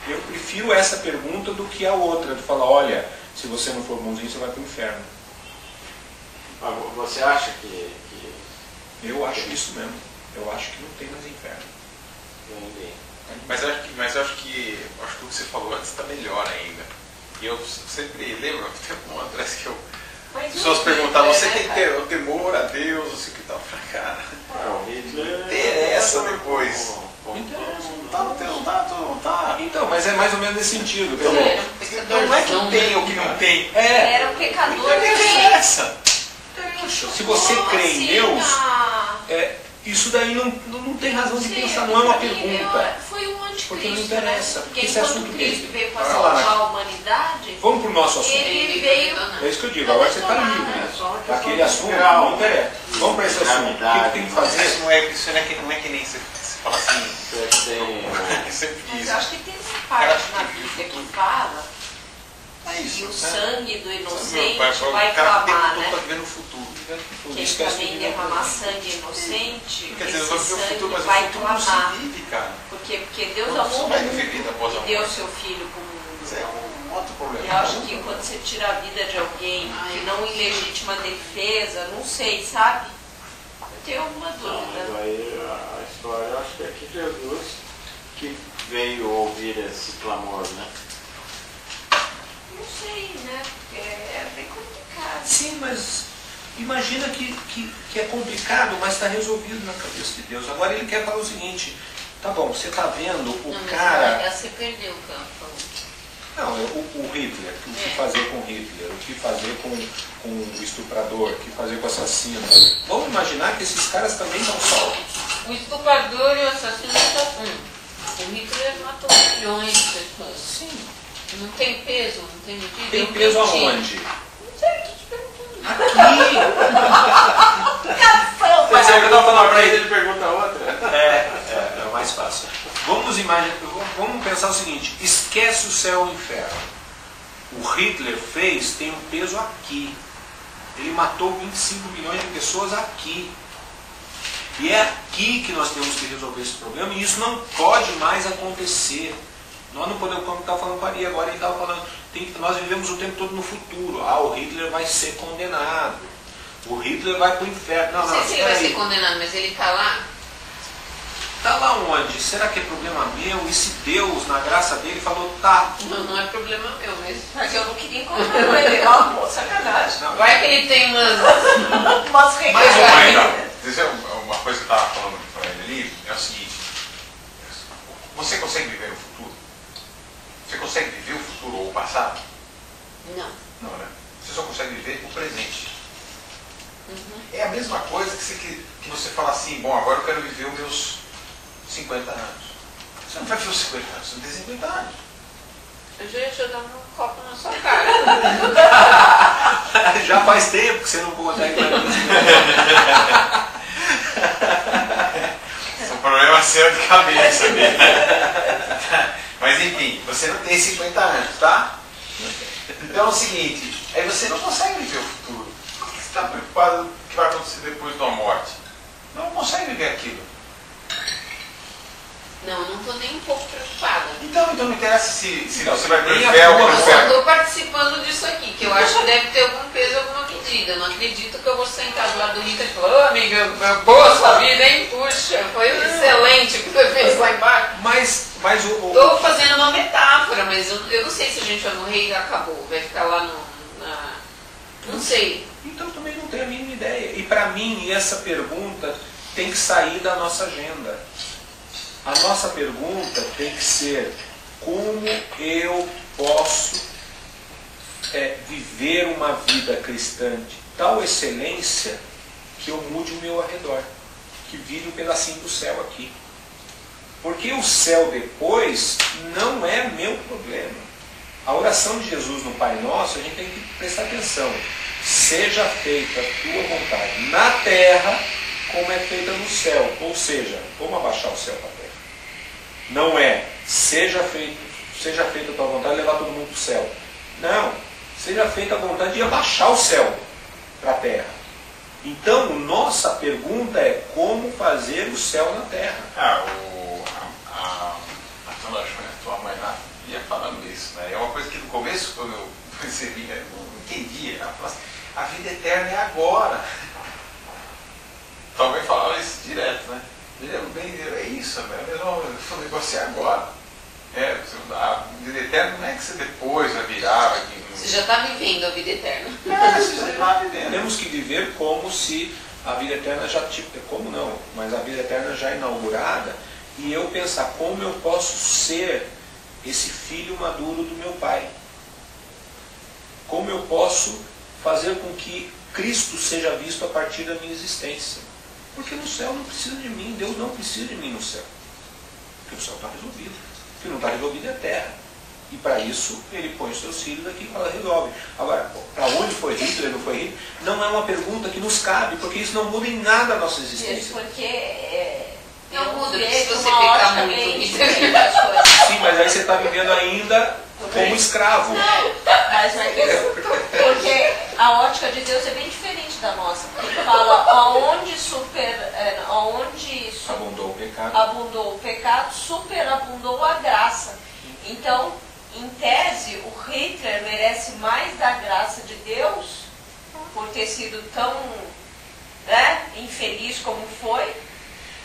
A: Eu prefiro essa pergunta do que a outra, de falar: olha, se você não for bonzinho, você vai para o inferno.
B: Você acha que...
A: Eu acho isso mesmo. Eu acho que não tem mais inferno.
B: Ninguém.
C: Mas eu acho que o que você falou antes está melhor ainda. E eu sempre lembro, tempo atrás que as pessoas perguntavam: você tem que ter o temor a Deus, você que tal pra cara. Interessa depois. Não tá.
A: Então, mas é mais ou menos nesse sentido.
C: Não é que tem ou que não tem.
E: Era um pecador.
C: Não interessa.
A: Se você crê em Deus, isso daí não tem razão de pensar, não é uma pergunta.
E: Foi um anticristo,
A: porque não interessa.
E: Né?
A: Porque
E: Porque
A: esse
E: quando
A: assunto
E: Cristo
A: mesmo.
E: veio para
A: Vai lá,
E: salvar a humanidade,
A: Vamos para o nosso assunto.
E: ele veio...
A: É isso que eu digo, agora você está livre. Aquele assunto não interessa. Vamos para esse assunto. O que tem que fazer?
C: Isso não é que nem você fala assim. Eu sempre
E: Mas
C: fiz.
E: eu acho que tem uma parte na Bíblia que fala
C: É isso,
E: que o
C: né?
E: sangue do inocente
C: O
E: vai
C: cara
E: clamar,
C: tem
E: né?
C: que ver no futuro.
E: Que ele também derramar sangue inocente,
C: Quer dizer,
E: esse
C: vai ver o futuro,
E: sangue
C: mas o
E: vai
C: futuro não
E: clamar.
C: se vive, cara.
E: Porque Deus
C: Não,
E: amou
C: só
E: o
C: vai viver vida após a
E: mundo e deu
C: morte.
E: seu filho como mundo.
C: Isso é um outro problema.
E: Eu acho que quando você tira a vida de alguém que não em legítima defesa, não sei, sabe? Eu tenho alguma
B: Mas
E: dúvida.
B: aí a história, eu acho que é que Jesus que veio ouvir esse clamor, né?
E: Não sei, né? Porque é bem complicado.
A: Sim, mas imagina que é complicado, mas está resolvido na cabeça de Deus. Agora ele quer falar o seguinte: tá bom, você está vendo o
D: Não, mas
A: cara...
D: você perdeu o campo.
A: Não, o Hitler, o que fazer com Hitler, o que fazer com o estuprador, o que fazer com o assassino. Vamos imaginar que esses caras também estão salvos.
D: O estuprador e o assassino são um. O Hitler matou milhões de pessoas.
A: Sim.
D: Não tem peso, não tem medida.
A: Tem
D: não
A: peso
D: tiro.
A: aonde?
D: Não sei, tô te perguntando.
A: Aqui!
B: Mas é o que eu estava falando para ele pergunta outra.
A: É mais fácil. Vamos pensar o seguinte: esquece o céu e o inferno. O Hitler tem um peso aqui. Ele matou 25 milhões de pessoas aqui. E é aqui que nós temos que resolver esse problema, e isso não pode mais acontecer. Nós não podemos, como estava falando com a Ari agora, ele estava falando, nós vivemos o tempo todo no futuro. O Hitler vai ser condenado. O Hitler vai para o inferno.
D: Não sei se ele vai ser condenado, mas ele está lá.
A: Tá lá onde? Será que é problema meu? E se Deus, na graça dele, falou, tá.
D: Não é problema meu mesmo.
E: Mas eu não queria encontrar com ele. Ó, sacanagem.
C: Não,
D: Vai que ele tem umas...
E: Umas
C: mais
E: regadas.
C: uma ainda. Dizer uma coisa que eu estava falando para ele ali é o seguinte: você consegue viver o futuro? Você consegue viver o futuro ou o passado?
D: Não.
C: Não, né? Você só consegue viver o presente.
D: Uhum.
C: É a mesma coisa que você fala assim, bom, agora eu quero viver os meus 50 anos. Você não vai viver os 50 anos, você não tem 50 anos.
D: Gente, eu dou um copo na sua cara.
A: Já faz tempo que você não consegue mais.
C: Isso é um problema seu de cabeça. Mas enfim, você não tem 50 anos, tá? Então é o seguinte, aí você não consegue viver o futuro. Por que você está preocupado com o que vai acontecer depois da morte? Não consegue viver aquilo.
D: Não, eu não estou nem um pouco preocupada.
C: Então não interessa se
A: Não,
C: você vai pro
A: nem
C: inferno ou
A: a
C: pro
D: Eu só
C: inferno.
D: estou participando disso aqui, que eu acho que deve ter algum peso, alguma medida. Eu não acredito que eu vou sentar do lado do Rita e falar, ô amiga, boa sua vida, hein? Puxa, foi excelente o que você fez lá embaixo.
A: Mas
D: Estou fazendo uma metáfora, mas eu não sei se a gente vai morrer e acabou. Vai ficar lá não sei.
A: então eu também não tenho a mínima ideia. E para mim, essa pergunta tem que sair da nossa agenda. A nossa pergunta tem que ser: como eu posso viver uma vida cristã de tal excelência que eu mude o meu arredor, que vire um pedacinho do céu aqui? Porque o céu depois não é meu problema. A oração de Jesus no Pai Nosso, a gente tem que prestar atenção. Seja feita a tua vontade na terra como é feita no céu. Ou seja, vamos abaixar o céu para a terra. Não é seja feita a tua vontade e levar todo mundo para o céu. Não, seja feita a vontade de abaixar o céu para a terra. Então, nossa pergunta é como fazer o céu na terra.
C: A tua mãe lá ia falando isso, né? É uma coisa que no começo, quando eu percebi, eu não entendia. Ela falava assim, a vida eterna é agora. Tua mãe falava isso direto, né? É isso, né? O negócio é agora. A vida eterna não é que você depois vai virar,
D: Você já está vivendo a vida eterna.
C: você já está vivendo.
A: Temos que viver como se a vida eterna já como não, mas a vida eterna já inaugurada, e eu pensar como eu posso ser esse filho maduro do meu pai. Como eu posso fazer com que Cristo seja visto a partir da minha existência. Porque no céu não precisa de mim, Deus não precisa de mim no céu. Porque o céu está resolvido. O que não está resolvido é a terra. E para isso, ele põe os seus filhos aqui e ela resolve. Agora, para onde foi Hitler, não foi Hitler, não é uma pergunta que nos cabe, porque isso não muda em nada a nossa existência.
E: Porque
D: Não muda,
E: vejo
D: se você
E: uma
D: pecar
E: ótica
D: muito,
E: bem
D: isso
E: diferente das coisas.
A: Sim, mas aí você está vivendo ainda como escravo.
E: Mas não é isso. Porque a ótica de Deus é bem diferente da nossa. Porque fala aonde
A: Abundou o pecado.
E: abundou o pecado, superabundou a graça. Então, em tese, o Hitler merece mais da graça de Deus por ter sido tão infeliz como foi.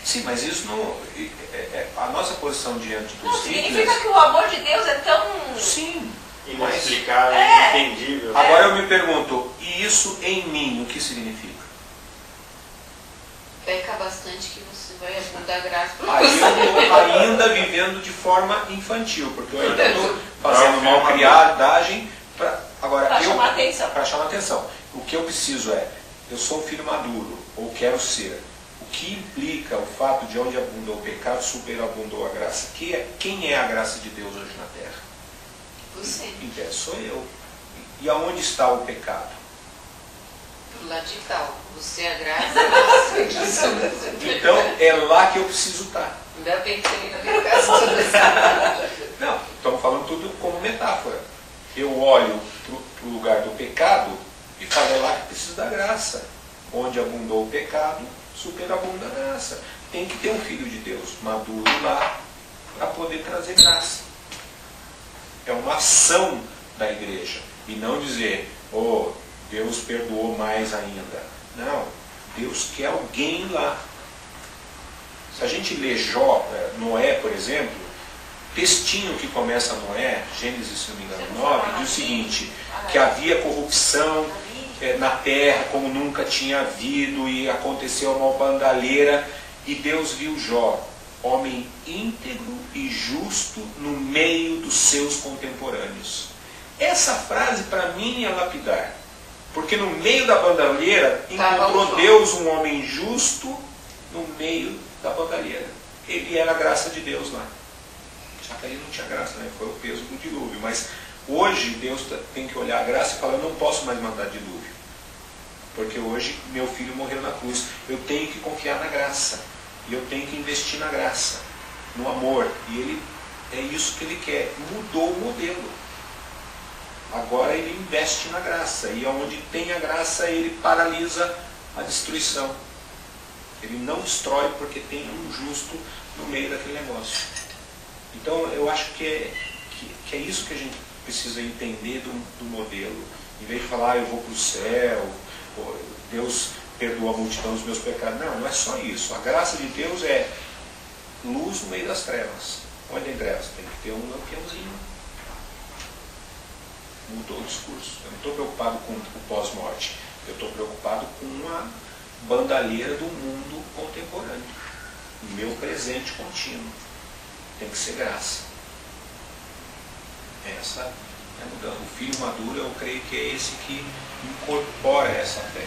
A: Sim, mas isso não. A nossa posição diante
E: Não
A: dos
E: significa
A: Hitlers.
E: que o amor de Deus é tão...
A: Sim.
B: Inexplicável,
E: É.
B: entendível.
A: Agora eu me pergunto, e isso em mim, o que significa?
D: Peca bastante que você vai abundar graça para
A: Aí
D: você.
A: eu estou ainda vivendo de forma infantil, porque eu ainda estou fazendo
C: Não,
A: malcriadagem para
E: chamar atenção.
A: Para chamar atenção. O que eu preciso eu sou um filho maduro, ou quero ser. O que implica o fato de onde abundou o pecado, superabundou a graça. Quem é a graça de Deus hoje na terra?
D: Você,
A: Em pé sou eu. E aonde está o pecado?
D: do lado de tal. Você é a graça.
A: Então é lá que eu preciso estar.
D: Ainda bem que você me deu graça toda essa.
A: Não, estamos falando tudo como metáfora. Eu olho para o lugar do pecado e falo, é lá que preciso da graça. Onde abundou o pecado, superabunda a graça. Tem que ter um filho de Deus maduro lá para poder trazer graça. É uma ação da igreja. E não dizer, Deus perdoou mais ainda. Não, Deus quer alguém lá. Se a gente lê Jó, Noé, por exemplo, textinho que começa Noé, Gênesis, se não me engano, 9, diz o seguinte, que havia corrupção na terra como nunca tinha havido, e aconteceu uma bandalheira, e Deus viu Jó, homem íntegro e justo no meio dos seus contemporâneos. Essa frase para mim é lapidar, porque no meio da bandalheira encontrou Deus um homem justo no meio da bandalheira. Ele era a graça de Deus lá. Só que ali não tinha graça, né? Foi o peso do dilúvio. Mas hoje Deus tem que olhar a graça e falar, eu não posso mais mandar dilúvio, porque hoje meu filho morreu na cruz. Eu tenho que confiar na graça, e eu tenho que investir na graça, no amor. E ele, é isso que ele quer. Mudou o modelo. Agora ele investe na graça, e onde tem a graça ele paralisa a destruição. Ele não destrói porque tem um justo no meio daquele negócio. Então eu acho que é isso que a gente precisa entender do modelo. Em vez de falar, eu vou para o céu, Deus perdoa a multidão dos meus pecados. Não, não é só isso. A graça de Deus é luz no meio das trevas. Onde tem trevas? Tem que ter um lampiãozinho. Mudou o discurso. Eu não estou preocupado com o pós-morte. Eu estou preocupado com a bandalheira do mundo contemporâneo. O meu presente contínuo. Tem que ser graça. Essa é a mudança. O filho maduro, eu creio que é esse que incorpora essa fé.